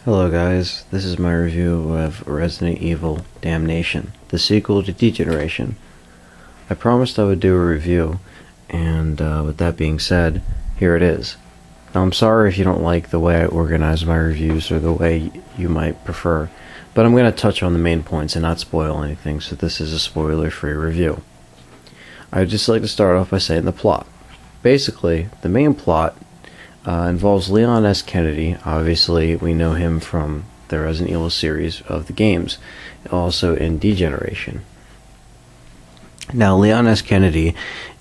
Hello guys, this is my review of Resident Evil Damnation, the sequel to Degeneration. I promised I would do a review, and with that being said, here it is. Now I'm sorry if you don't like the way I organize my reviews or the way you might prefer, but I'm going to touch on the main points and not spoil anything, so this is a spoiler-free review. I'd just like to start off by saying the plot. Basically, the main plot involves Leon S. Kennedy. Obviously, we know him from the Resident Evil series of the games, also in Degeneration. Now, Leon S. Kennedy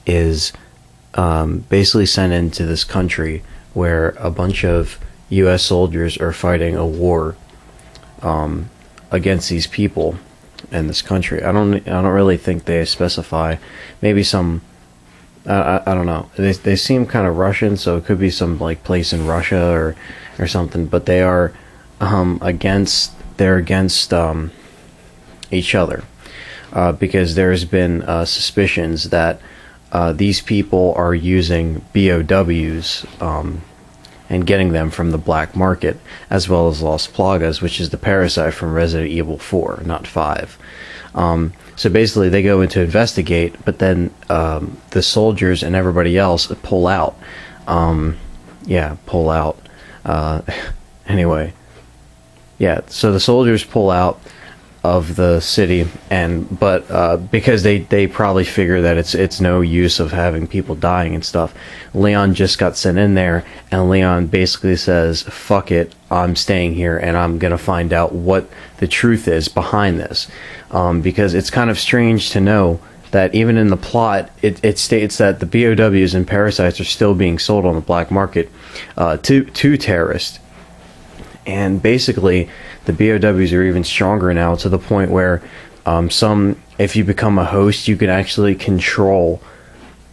is basically sent into this country where a bunch of U.S. soldiers are fighting a war against these people in this country. I don't really think they specify. Maybe some. I don't know. They seem kind of Russian, so it could be some like place in Russia or something. But they are against each other because there's been suspicions that these people are using BOWs and getting them from the black market, as well as Las Plagas, which is the parasite from Resident Evil 4, not 5. So basically, they go in to investigate, but then the soldiers and everybody else pull out. Pull out. Anyway, yeah. So the soldiers pull out of the city, but because they probably figure that it's no use of having people dying and stuff. Leon just got sent in there, and Leon basically says, "Fuck it, I'm staying here, and I'm gonna find out what the truth is behind this." Because it's kind of strange to know that even in the plot, it states that the BOWs and parasites are still being sold on the black market to terrorists. And basically, the BOWs are even stronger now, to the point where if you become a host, you can actually control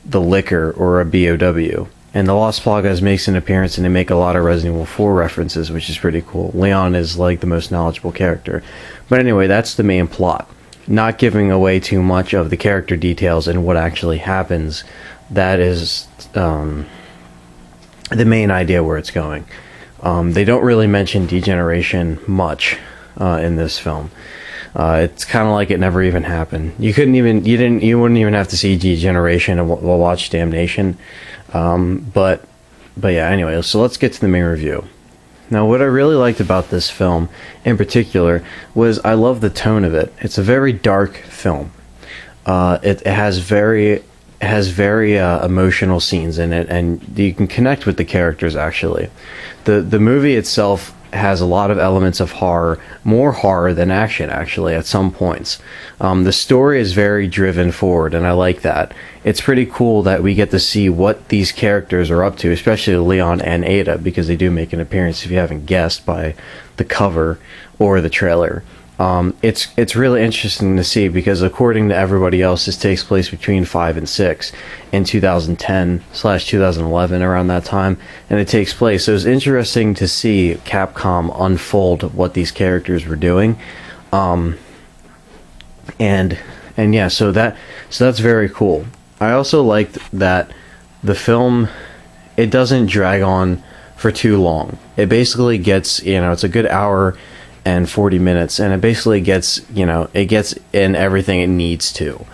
the liquor or a BOW. And the Las Plagas makes an appearance, and they make a lot of Resident Evil 4 references, which is pretty cool. Leon is like the most knowledgeable character. But anyway, that's the main plot. Not giving away too much of the character details and what actually happens, that is the main idea where it's going. They don't really mention Degeneration much in this film. It's kind of like it never even happened. You wouldn't even have to see Degeneration and we'll watch Damnation. But yeah, anyway, so let's get to the main review. Now, what I really liked about this film in particular was I love the tone of it. It's a very dark film. It has very emotional scenes in it, and you can connect with the characters. Actually, the movie itself has a lot of elements of horror, more horror than action, actually, at some points. The story is very driven forward, and I like that. It's pretty cool that we get to see what these characters are up to, especially Leon and Ada, because they do make an appearance, if you haven't guessed by the cover or the trailer. It's really interesting to see, because according to everybody else, this takes place between 5 and 6 in 2010/2011, around that time, and it takes place. So it's interesting to see Capcom unfold what these characters were doing, and yeah, so that's very cool. I also liked that the film, it doesn't drag on for too long. It basically gets, it's a good hour and 40 minutes, and it basically gets in everything it needs to.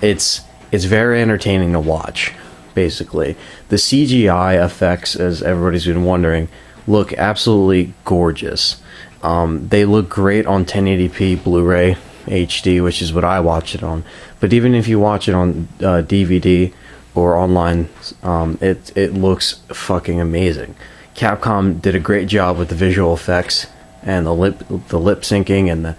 It's very entertaining to watch. Basically, the CGI effects, as everybody's been wondering, look absolutely gorgeous. They look great on 1080p Blu-ray HD, which is what I watch it on. But even if you watch it on DVD or online, it looks fucking amazing. Capcom did a great job with the visual effects, and the lip syncing and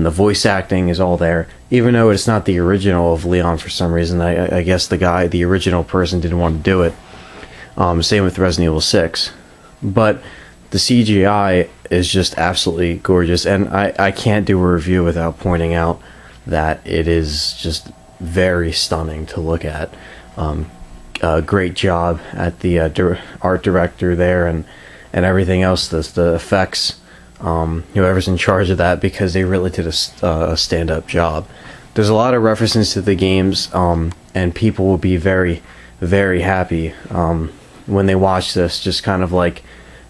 the voice acting is all there. Even though it's not the original of Leon for some reason, I guess the original person didn't want to do it. Same with Resident Evil 6, but the CGI is just absolutely gorgeous, and I can't do a review without pointing out that it is just very stunning to look at. Great job at the art director there, and everything else. The effects. Whoever's in charge of that, because they really did a stand-up job. There's a lot of references to the games, and people will be very, very happy when they watch this. Just kind of like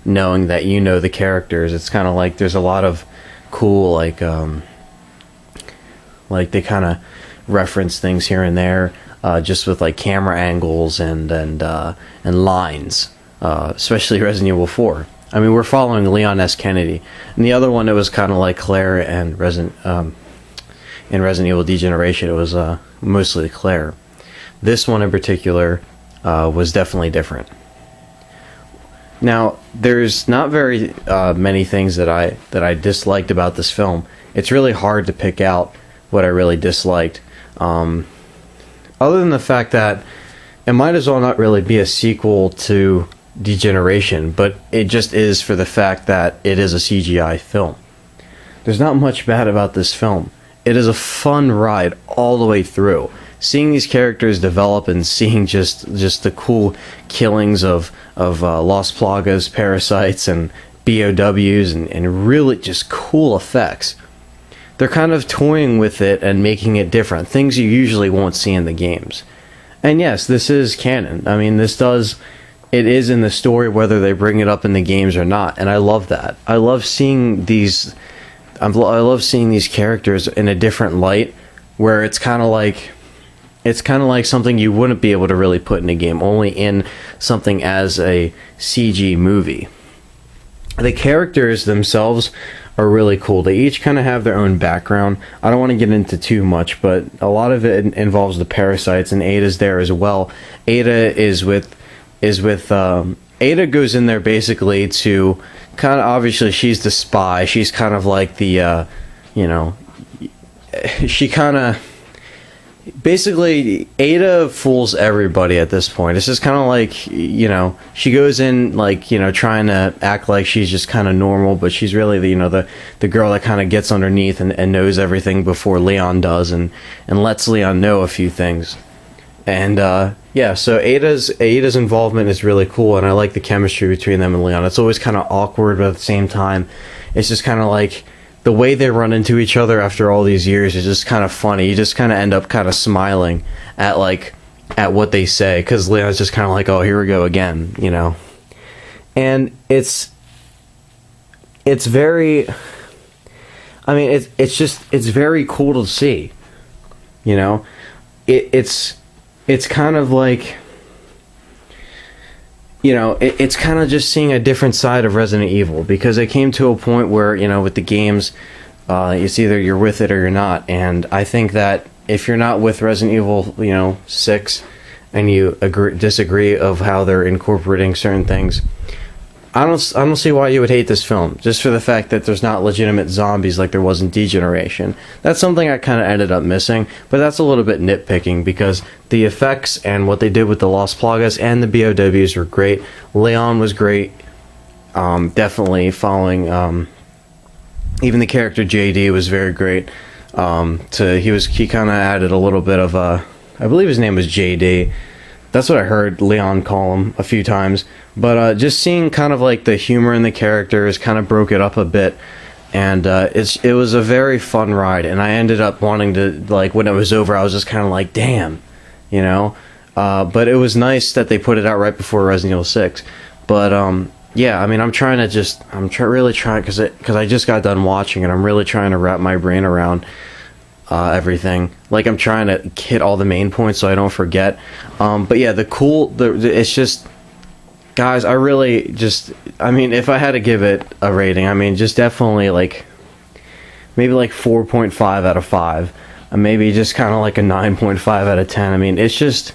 knowing that you know the characters. It's kind of like there's a lot of cool like they kind of reference things here and there, just with like camera angles and lines, especially Resident Evil 4. I mean, we're following Leon S. Kennedy, and the other one, it was kind of like Claire and in Resident Evil Degeneration, it was mostly Claire. This one in particular was definitely different. Now, there's not very many things that I disliked about this film. It's really hard to pick out what I really disliked, other than the fact that it might as well not really be a sequel to Degeneration, but it just is for the fact that it is a CGI film. There's not much bad about this film. It is a fun ride all the way through. Seeing these characters develop and seeing just the cool killings of Las Plagas, parasites, and BOWs, and really just cool effects. They're kind of toying with it and making it different. Things you usually won't see in the games. And yes, this is canon. I mean, it is in the story whether they bring it up in the games or not. And I love that. I love seeing these characters in a different light, where it's kind of like something you wouldn't be able to really put in a game, only in something as a CG movie. The characters themselves are really cool. They each kind of have their own background. I don't want to get into too much, but a lot of it involves the parasites, and Ada's there as well. Ada Ada goes in there basically to kind of, obviously she's the spy. She's kind of like the, she kind of, basically Ada fools everybody at this point. It's just kind of like, she goes in like, trying to act like she's just kind of normal, but she's really the girl that kind of gets underneath and knows everything before Leon does, and lets Leon know a few things. And so Ada's involvement is really cool, and I like the chemistry between them and Leon. It's always kind of awkward, but at the same time, it's just kind of like the way they run into each other after all these years is just kind of funny. You just kind of end up kind of smiling at what they say, because Leon's just kind of like, oh, here we go again, And it's very, I mean, it's very cool to see, It's kind of like, it's kind of just seeing a different side of Resident Evil, because it came to a point where, with the games, it's either you're with it or you're not. And I think that if you're not with Resident Evil, 6, and you disagree of how they're incorporating certain things, I don't see why you would hate this film, just for the fact that there's not legitimate zombies like there was in Degeneration. That's something I kind of ended up missing, but that's a little bit nitpicking, because the effects and what they did with the Las Plagas and the BOWs were great. Leon was great, definitely following, even the character JD was very great. He kind of added a little bit of, I believe his name was JD. That's what I heard Leon call him a few times. But just seeing kind of like the humor in the characters kind of broke it up a bit. And it was a very fun ride. And I ended up wanting to, like, when it was over, I was just kind of like, damn, But it was nice that they put it out right before Resident Evil 6. But, yeah, I mean, I'm really trying, because I just got done watching it. I'm really trying to wrap my brain around everything. Like, I'm trying to hit all the main points so I don't forget. But yeah, it's just, guys, I really just, I mean, if I had to give it a rating, I mean, just definitely maybe 4.5 out of 5. Maybe just kind of like a 9.5 out of 10. I mean, it's just,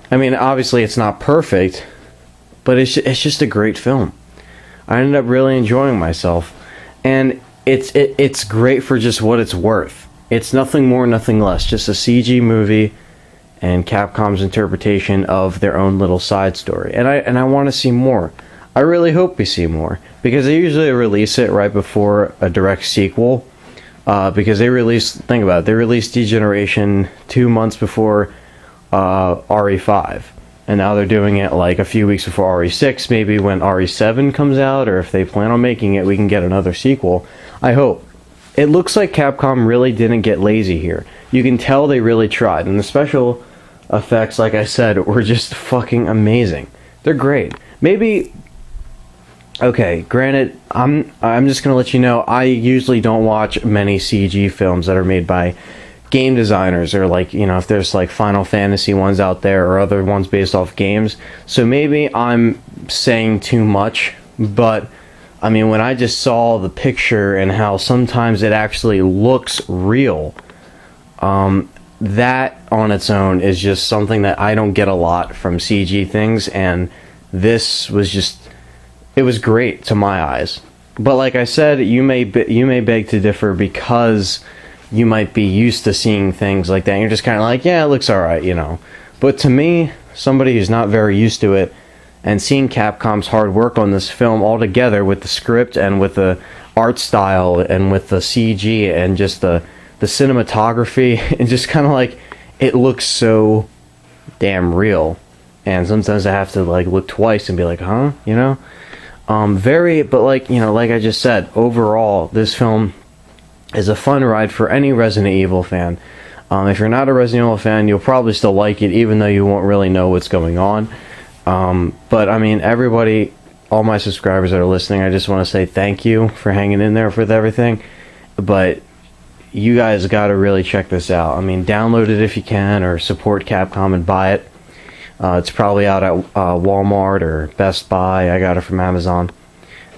I mean, obviously it's not perfect, but it's just a great film. I ended up really enjoying myself, and it's great for just what it's worth. It's nothing more, nothing less, just a CG movie and Capcom's interpretation of their own little side story. And I want to see more. I really hope we see more, because they usually release it right before a direct sequel, because they released Degeneration 2 months before RE5, and now they're doing it like a few weeks before RE6, maybe when RE7 comes out, or if they plan on making it, we can get another sequel. I hope. It looks like Capcom really didn't get lazy here. You can tell they really tried, and the special effects, like I said, were just fucking amazing. They're great. Maybe Okay, granted, I'm just gonna let you know I usually don't watch many CG films that are made by game designers, or like, you know, if there's like Final Fantasy ones out there or other ones based off games. So maybe I'm saying too much, but I mean, when I just saw the picture and how sometimes it actually looks real, that on its own is just something that I don't get a lot from CG things, and this was just, it was great to my eyes. But like I said, you may beg to differ because you might be used to seeing things like that. And you're just kind of like, yeah, it looks all right, you know. But to me, somebody who's not very used to it, and seeing Capcom's hard work on this film all together with the script and with the art style and with the CG and just the cinematography, and just kind of like, it looks so damn real. And sometimes I have to like look twice and be like, huh, you know. But like, you know, like I just said, overall, this film is a fun ride for any Resident Evil fan. If you're not a Resident Evil fan, you'll probably still like it, even though you won't really know what's going on. But I mean, everybody, all my subscribers that are listening, I just want to say thank you for hanging in there with everything. But you guys got to really check this out. I mean, download it if you can, or support Capcom and buy it. It's probably out at Walmart or Best Buy. I got it from Amazon.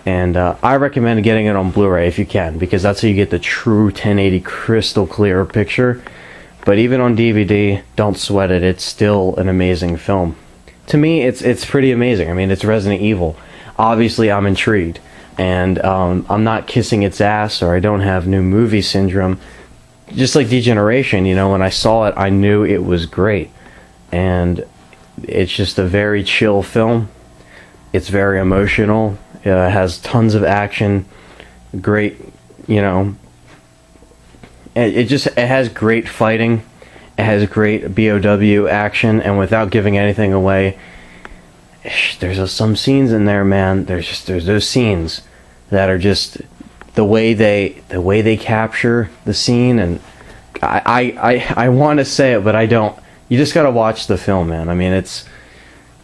And I recommend getting it on Blu-ray if you can, because that's how you get the true 1080 crystal clear picture. But even on DVD, don't sweat it. It's still an amazing film. To me, it's pretty amazing. I mean, it's Resident Evil. Obviously, I'm intrigued. And I'm not kissing its ass, or I don't have new movie syndrome. Just like Degeneration, you know, when I saw it, I knew it was great. And it's just a very chill film. It's very emotional. It has tons of action. Great, you know. It has great fighting. It has great BOW action, and without giving anything away, there's some scenes in there, man. There's those scenes that are just the way they capture the scene, and I want to say it, but I don't. You just gotta watch the film, man. I mean, it's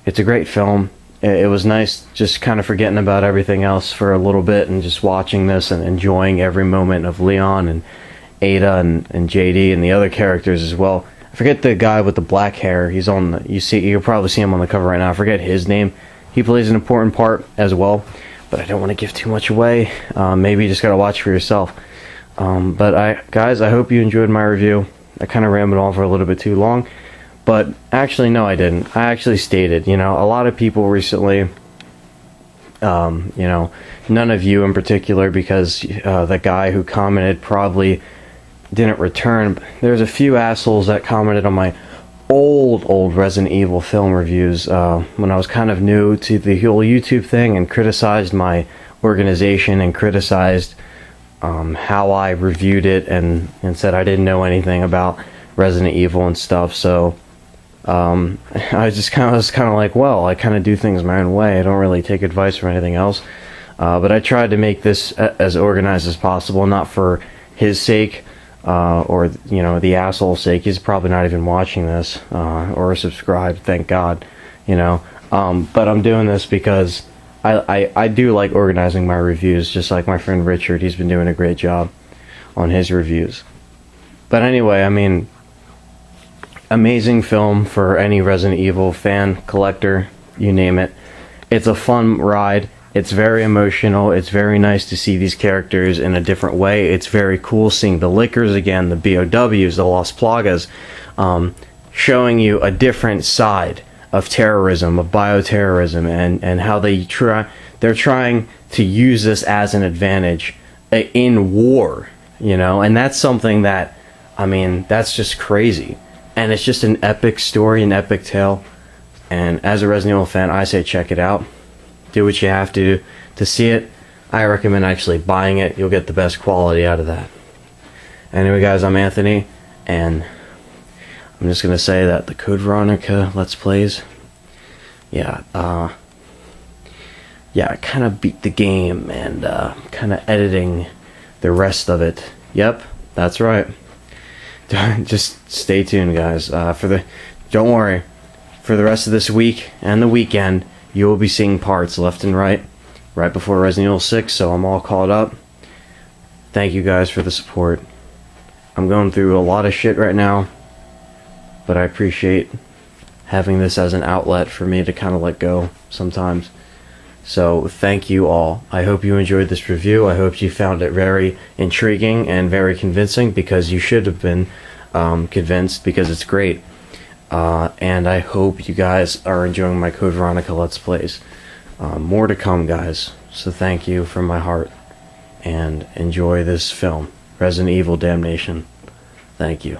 a great film. It was nice just kind of forgetting about everything else for a little bit and just watching this and enjoying every moment of Leon and Ada and JD and the other characters as well. I forget the guy with the black hair. He's on the, you'll probably see him on the cover right now. I forget his name. He plays an important part as well, but I don't want to give too much away. Maybe you just gotta watch for yourself. Guys, I hope you enjoyed my review. I kind of rambled on for a little bit too long. But actually, no, I didn't. I actually stated, you know, a lot of people recently, you know, none of you in particular, because the guy who commented probably didn't return. There's a few assholes that commented on my old Resident Evil film reviews when I was kind of new to the whole YouTube thing, and criticized my organization and criticized how I reviewed it, and said I didn't know anything about Resident Evil and stuff. So I was kind of like, well, I kind of do things my own way. I don't really take advice from anything else. But I tried to make this as organized as possible, not for his sake, or, you know, the asshole's sake. He's probably not even watching this, or subscribed, thank God, you know. But I'm doing this because I do like organizing my reviews, just like my friend Richard. He's been doing a great job on his reviews. But anyway, I mean, amazing film for any Resident Evil fan, collector, you name it. It's a fun ride. It's very emotional. It's very nice to see these characters in a different way. It's very cool seeing the Lickers again, the BOWs, the Las Plagas, showing you a different side of terrorism, of bioterrorism, and how they're trying to use this as an advantage in war, you know. And that's something that, I mean, that's just crazy. And it's just an epic story, an epic tale. And as a Resident Evil fan, I say check it out. Do what you have to see it. I recommend actually buying it. You'll get the best quality out of that. Anyway, guys, I'm Anthony, and I'm just going to say that the Code Veronica Let's Plays, yeah, I kind of beat the game, and kind of editing the rest of it. Yep, that's right. Just stay tuned, guys. Don't worry. For the rest of this week and the weekend, you will be seeing parts left and right. right before Resident Evil 6, so I'm all caught up. Thank you guys for the support. I'm going through a lot of shit right now, but I appreciate having this as an outlet for me to kind of let go sometimes. So thank you all. I hope you enjoyed this review. I hope you found it very intriguing and very convincing, because you should have been convinced, because it's great. And I hope you guys are enjoying my Code Veronica Let's Plays. More to come, guys. So thank you from my heart. And enjoy this film, Resident Evil Damnation. Thank you.